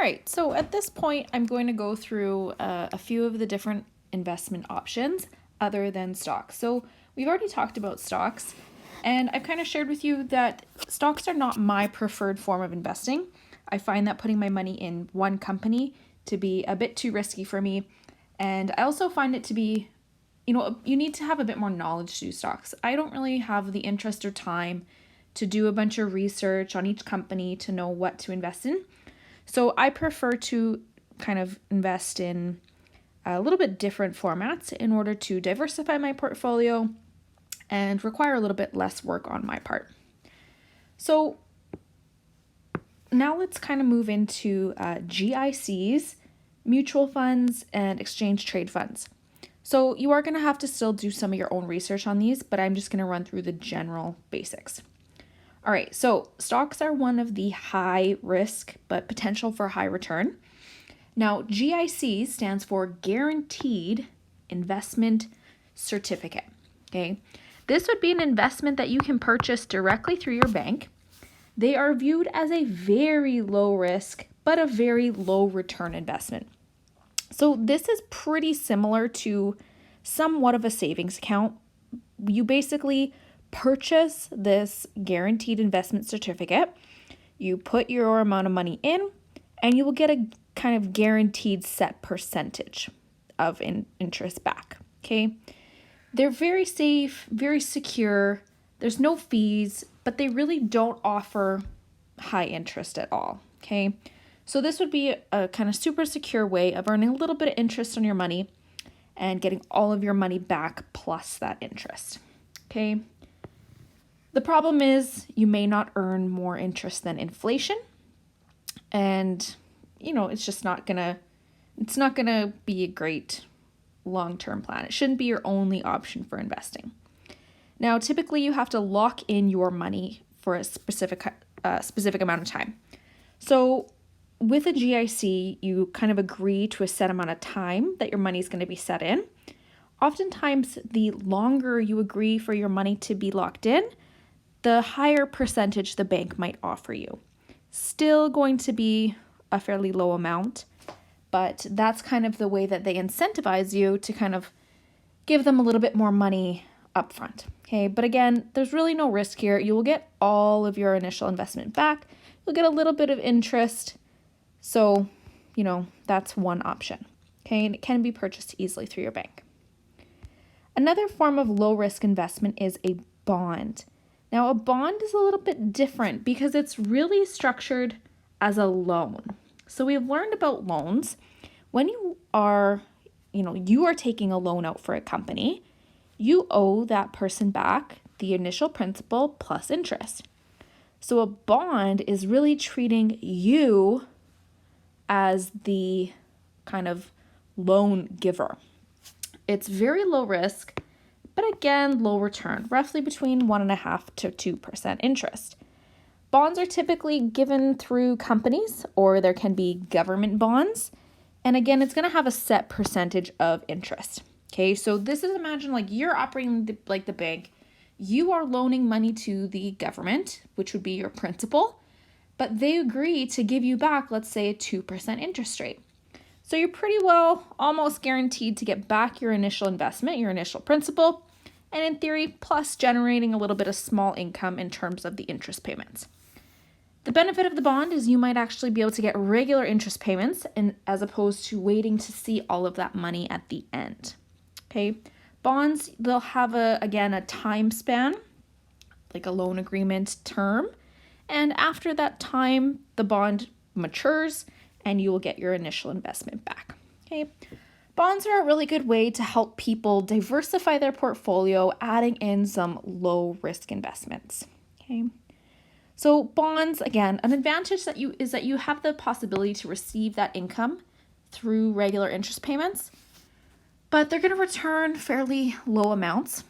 All right, so at this point, I'm going to go through a few of the different investment options other than stocks. So we've already talked about stocks, and I've kind of shared with you that stocks are not my preferred form of investing. I find that putting my money in one company to be a bit too risky for me, and I also find it to be, you need to have a bit more knowledge to do stocks. I don't really have the interest or time to do a bunch of research on each company to know what to invest in. So I prefer to kind of invest in a little bit different formats in order to diversify my portfolio and require a little bit less work on my part. So now let's kind of move into GICs, mutual funds, and exchange trade funds. So you are going to have to still do some of your own research on these, but I'm just going to run through the general basics. All right, so stocks are one of the high risk but potential for high return. Now, GIC stands for Guaranteed Investment Certificate. Okay, this would be an investment that you can purchase directly through your bank. They are viewed as a very low risk but a very low return investment. So this is pretty similar to somewhat of a savings account. You basically purchase this guaranteed investment certificate, you put your amount of money in, and you will get a kind of guaranteed set percentage of interest back. Okay, they're very safe, very secure. There's no fees, but they really don't offer high interest at all. Okay, so this would be a kind of super secure way of earning a little bit of interest on your money and getting all of your money back plus that interest. Okay. The problem is you may not earn more interest than inflation, and it's just not gonna be a great long-term plan. It shouldn't be your only option for investing. Now, typically you have to lock in your money for a specific amount of time. So with a GIC, you kind of agree to a set amount of time that your money is going to be set in. Oftentimes, the longer you agree for your money to be locked in, the higher percentage the bank might offer you. Still going to be a fairly low amount, but that's kind of the way that they incentivize you to kind of give them a little bit more money up front. Okay, but again, there's really no risk here. You will get all of your initial investment back. You'll get a little bit of interest. So, that's one option. Okay, and it can be purchased easily through your bank. Another form of low risk investment is a bond. Now, a bond is a little bit different because it's really structured as a loan. So we've learned about loans. When you are taking a loan out for a company, you owe that person back the initial principal plus interest. So a bond is really treating you as the kind of loan giver. It's very low risk, but again, low return, roughly between 1.5% to 2% interest. Bonds are typically given through companies, or there can be government bonds. And again, it's going to have a set percentage of interest. Okay, so this is, imagine like you're operating like the bank. You are loaning money to the government, which would be your principal, but they agree to give you back, let's say, a 2% interest rate. So you're pretty well almost guaranteed to get back your initial investment, your initial principal, and in theory, plus generating a little bit of small income in terms of the interest payments. The benefit of the bond is you might actually be able to get regular interest payments and as opposed to waiting to see all of that money at the end. Okay, bonds, they'll have a time span, like a loan agreement term, and after that time, the bond matures and you will get your initial investment back. Okay, bonds are a really good way to help people diversify their portfolio, adding in some low risk investments. Okay, so bonds, again, an advantage is that you have the possibility to receive that income through regular interest payments, but they're going to return fairly low amounts.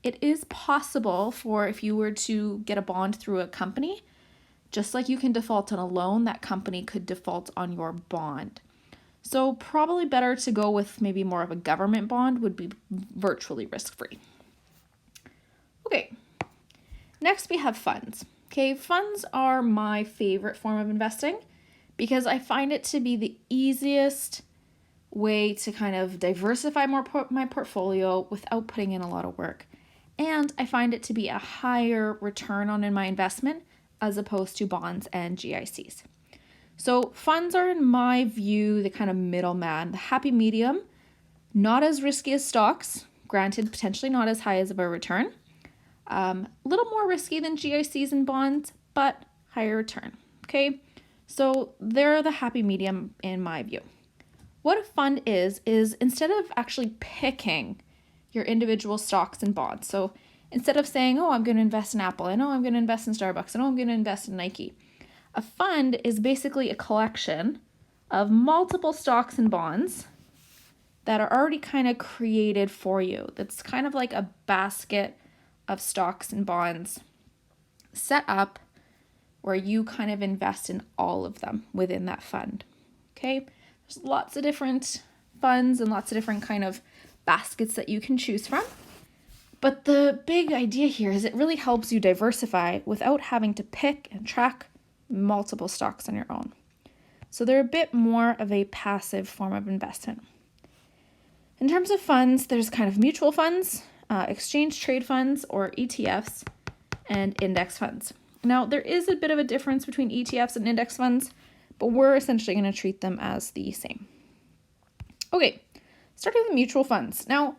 It is possible for, if you were to get a bond through a company, just like you can default on a loan, that company could default on your bond. So probably better to go with maybe more of a government bond, would be virtually risk-free. Okay, next we have funds. Okay, funds are my favorite form of investing because I find it to be the easiest way to kind of diversify my portfolio without putting in a lot of work. And I find it to be a higher return on my investment as opposed to bonds and GICs. So funds are, in my view, the kind of middleman, the happy medium, not as risky as stocks, granted potentially not as high as of a return, a little more risky than GICs and bonds, but higher return. Okay, so they're the happy medium in my view. What a fund is instead of actually picking your individual stocks and bonds. So instead of saying, oh, I'm going to invest in Apple, and oh, I'm going to invest in Starbucks, and oh, I'm going to invest in Nike. A fund is basically a collection of multiple stocks and bonds that are already kind of created for you. That's kind of like a basket of stocks and bonds set up where you kind of invest in all of them within that fund. Okay? There's lots of different funds and lots of different kind of baskets that you can choose from. But the big idea here is it really helps you diversify without having to pick and track multiple stocks on your own. So they're a bit more of a passive form of investment. In terms of funds, there's kind of mutual funds, exchange trade funds or ETFs, and index funds. Now, there is a bit of a difference between ETFs and index funds, but we're essentially going to treat them as the same. Okay, starting with mutual funds. Now,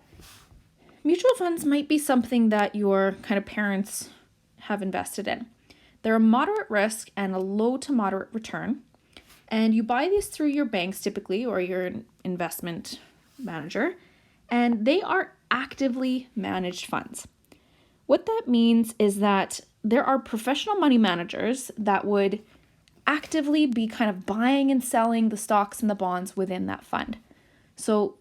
mutual funds might be something that your kind of parents have invested in. They're a moderate risk and a low to moderate return. And you buy these through your banks typically or your investment manager, and they are actively managed funds. What that means is that there are professional money managers that would actively be kind of buying and selling the stocks and the bonds within that fund. So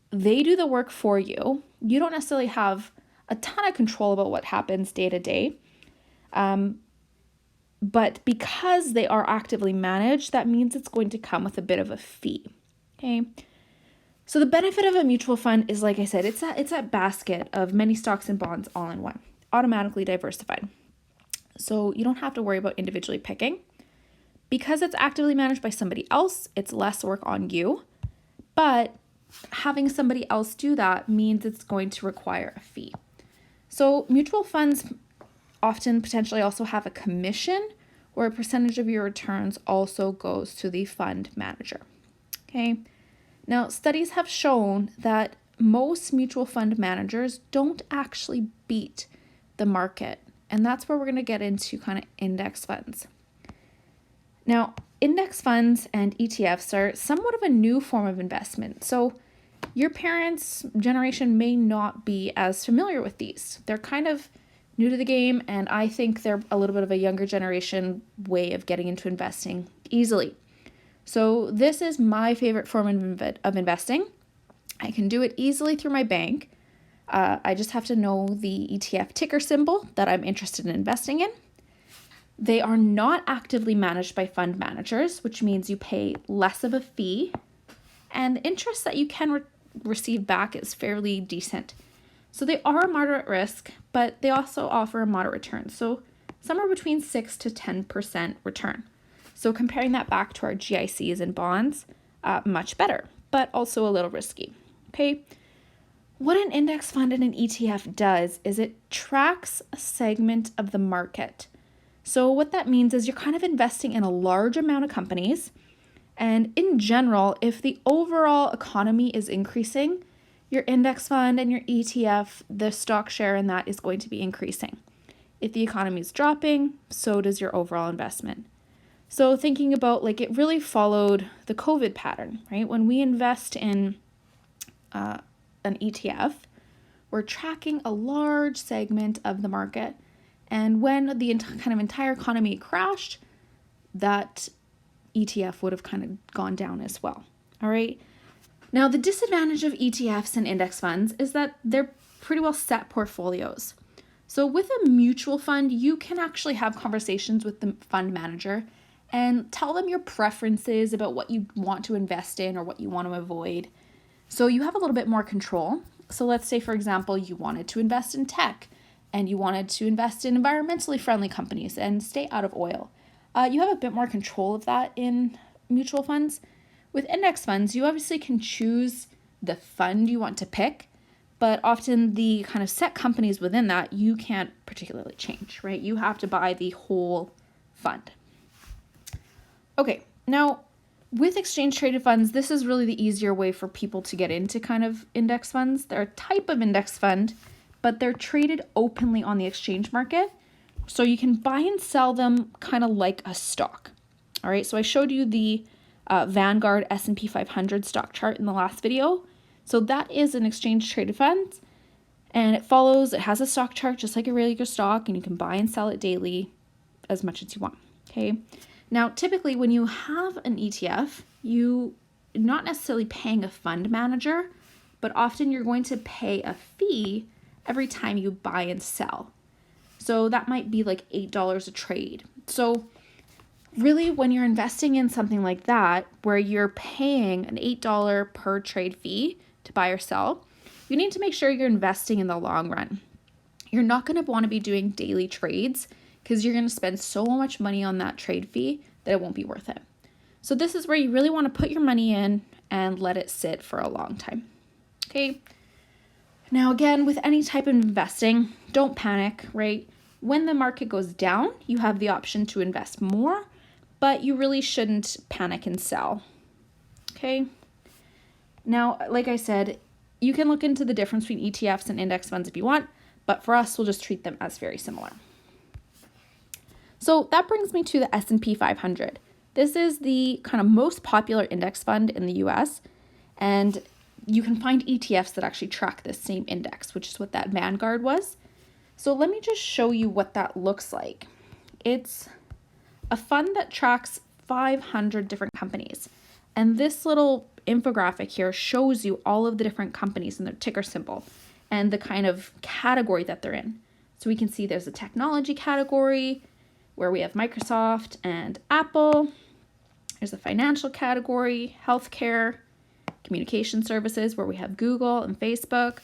they do the work for you. You don't necessarily have a ton of control about what happens day to day. But because they are actively managed, that means it's going to come with a bit of a fee. Okay. So the benefit of a mutual fund is, like I said, it's that basket of many stocks and bonds all in one, automatically diversified. So you don't have to worry about individually picking. Because it's actively managed by somebody else, it's less work on you. But having somebody else do that means it's going to require a fee. So mutual funds often potentially also have a commission where a percentage of your returns also goes to the fund manager. Okay. Now, studies have shown that most mutual fund managers don't actually beat the market. And that's where we're going to get into kind of index funds. Now, index funds and ETFs are somewhat of a new form of investment. So your parents' generation may not be as familiar with these. They're kind of new to the game, and I think they're a little bit of a younger generation way of getting into investing easily. So this is my favorite form of investing. I can do it easily through my bank. I just have to know the ETF ticker symbol that I'm interested in investing in. They are not actively managed by fund managers, which means you pay less of a fee, and the interest that you can receive back is fairly decent. So they are a moderate risk, but they also offer a moderate return. So somewhere between 6 to 10% return. So comparing that back to our GICs and bonds, much better, but also a little risky. Okay. What an index fund and an ETF does is it tracks a segment of the market. So what that means is you're kind of investing in a large amount of companies. And in general, if the overall economy is increasing, your index fund and your ETF, the stock share in that is going to be increasing. If the economy is dropping, so does your overall investment. So thinking about like it really followed the COVID pattern, right? When we invest in an ETF, we're tracking a large segment of the market. And when the kind of entire economy crashed, that ETF would have kind of gone down as well. All right. Now, the disadvantage of ETFs and index funds is that they're pretty well set portfolios. So with a mutual fund, you can actually have conversations with the fund manager and tell them your preferences about what you want to invest in or what you want to avoid. So you have a little bit more control. So let's say, for example, you wanted to invest in tech and you wanted to invest in environmentally friendly companies and stay out of oil. You have a bit more control of that in mutual funds. With index funds, you obviously can choose the fund you want to pick, but often the kind of set companies within that you can't particularly change, right? You have to buy the whole fund. Okay, now with exchange traded funds, this is really the easier way for people to get into kind of index funds. They're a type of index fund, but they're traded openly on the exchange market. So you can buy and sell them kind of like a stock. All right, so I showed you the Vanguard S&P 500 stock chart in the last video. So that is an exchange traded fund, and it has a stock chart just like a regular stock, and you can buy and sell it daily as much as you want. Okay. Now, typically when you have an ETF, you're not necessarily paying a fund manager, but often you're going to pay a fee every time you buy and sell. So that might be like $8 a trade. So really, when you're investing in something like that, where you're paying an $8 per trade fee to buy or sell, you need to make sure you're investing in the long run. You're not going to want to be doing daily trades because you're going to spend so much money on that trade fee that it won't be worth it. So this is where you really want to put your money in and let it sit for a long time. Okay. Now, again, with any type of investing, don't panic, right? When the market goes down, you have the option to invest more, but you really shouldn't panic and sell. Okay. Now, like I said, you can look into the difference between ETFs and index funds if you want, but for us, we'll just treat them as very similar. So that brings me to the S&P 500. This is the kind of most popular index fund in the US, and you can find ETFs that actually track this same index, which is what that Vanguard was. So let me just show you what that looks like. It's a fund that tracks 500 different companies, and this little infographic here shows you all of the different companies and their ticker symbol and the kind of category that they're in. So we can see there's a technology category where we have Microsoft and Apple. There's a financial category, healthcare, communication services, where we have Google and Facebook,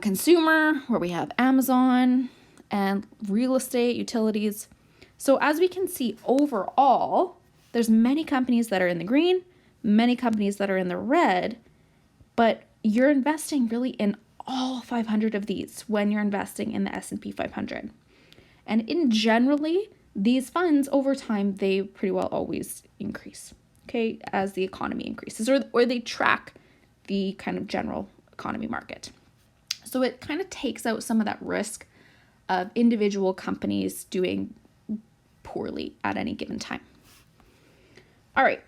consumer, where we have Amazon, and real estate, utilities. So as we can see overall, there's many companies that are in the green, many companies that are in the red, but you're investing really in all 500 of these when you're investing in the S&P 500. And in generally, these funds over time, they pretty well always increase, okay, as the economy increases, or they track the kind of general economy market. So it kind of takes out some of that risk of individual companies doing poorly at any given time. All right.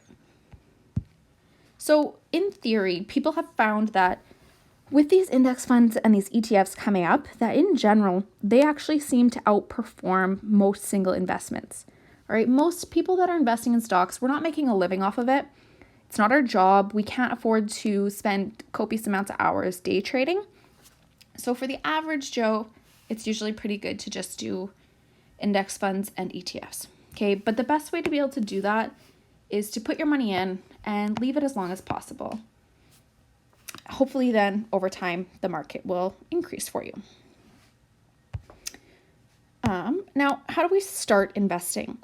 So in theory, people have found that with these index funds and these ETFs coming up, that in general, they actually seem to outperform most single investments. All right, most people that are investing in stocks, we're not making a living off of it. It's not our job. We can't afford to spend copious amounts of hours day trading. So for the average Joe, it's usually pretty good to just do index funds and ETFs. Okay, but the best way to be able to do that is to put your money in and leave it as long as possible. Hopefully then over time, the market will increase for you. Now, how do we start investing?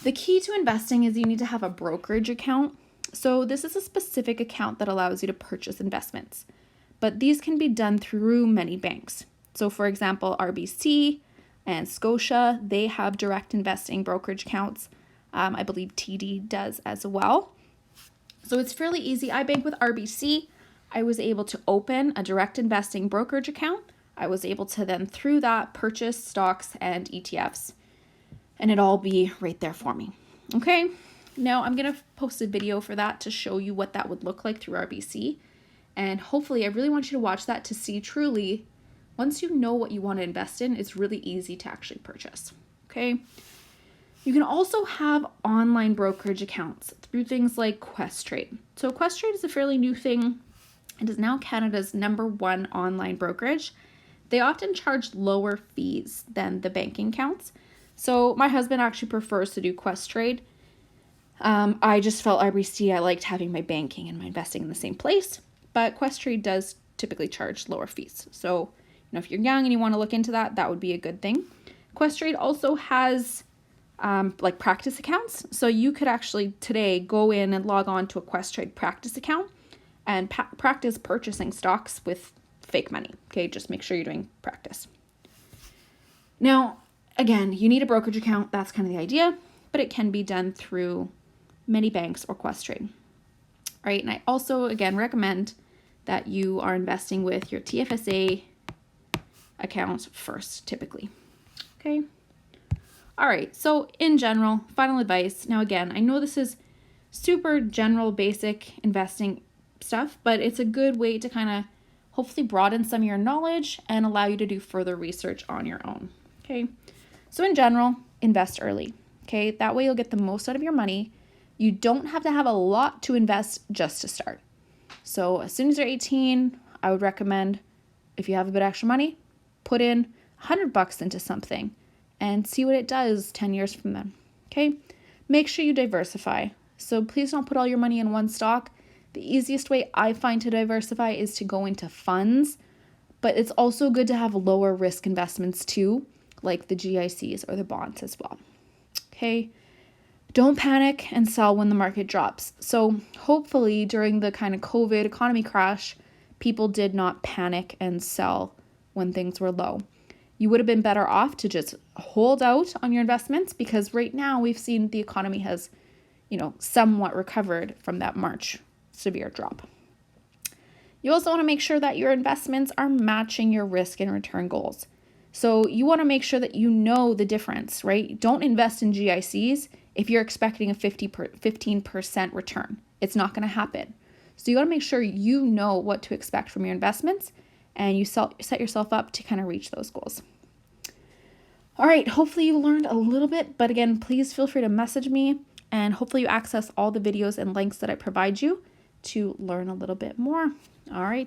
The key to investing is you need to have a brokerage account. So this is a specific account that allows you to purchase investments, but these can be done through many banks. So for example, RBC and Scotia, they have direct investing brokerage accounts. I believe TD does as well. So it's fairly easy. I bank with RBC. I was able to open a direct investing brokerage account. I was able to then through that purchase stocks and ETFs, and it all be right there for me. Okay, now I'm going to post a video for that to show you what that would look like through RBC. And hopefully I really want you to watch that to see truly, once you know what you want to invest in, it's really easy to actually purchase. Okay. You can also have online brokerage accounts through things like Questrade. So Questrade is a fairly new thing. It is now Canada's #1 online brokerage. They often charge lower fees than the banking accounts. So my husband actually prefers to do Questrade. I just felt RBC, I liked having my banking and my investing in the same place, but Questrade does typically charge lower fees. So, if you're young and you want to look into that, that would be a good thing. Questrade also has like practice accounts. So you could actually today go in and log on to a Questrade practice account and practice purchasing stocks with fake money. Okay, just make sure you're doing practice. Now, again, you need a brokerage account. That's kind of the idea, but it can be done through many banks or Questrade. Right, and I also, again, recommend that you are investing with your TFSA account first, typically. Okay. All right, so in general, final advice. Now, again, I know this is super general, basic investing stuff, but it's a good way to kind of hopefully broaden some of your knowledge and allow you to do further research on your own. Okay, so in general, invest early. Okay, that way you'll get the most out of your money. You don't have to have a lot to invest just to start. So as soon as you're 18, I would recommend, if you have a bit extra money, put in $100 into something and see what it does 10 years from then. Okay, make sure you diversify. So please don't put all your money in one stock. The easiest way I find to diversify is to go into funds, but it's also good to have lower risk investments too, like the GICs or the bonds as well. Okay, don't panic and sell when the market drops. So hopefully during the kind of COVID economy crash, people did not panic and sell when things were low. You would have been better off to just hold out on your investments, because right now we've seen the economy has, somewhat recovered from that March severe drop. You also want to make sure that your investments are matching your risk and return goals. So you want to make sure that you know the difference, right? Don't invest in GICs if you're expecting a 15% return. It's not going to happen. So you got to make sure you know what to expect from your investments, and you set yourself up to kind of reach those goals. All right, hopefully you learned a little bit, but again, please feel free to message me, and hopefully you access all the videos and links that I provide you to learn a little bit more. All right.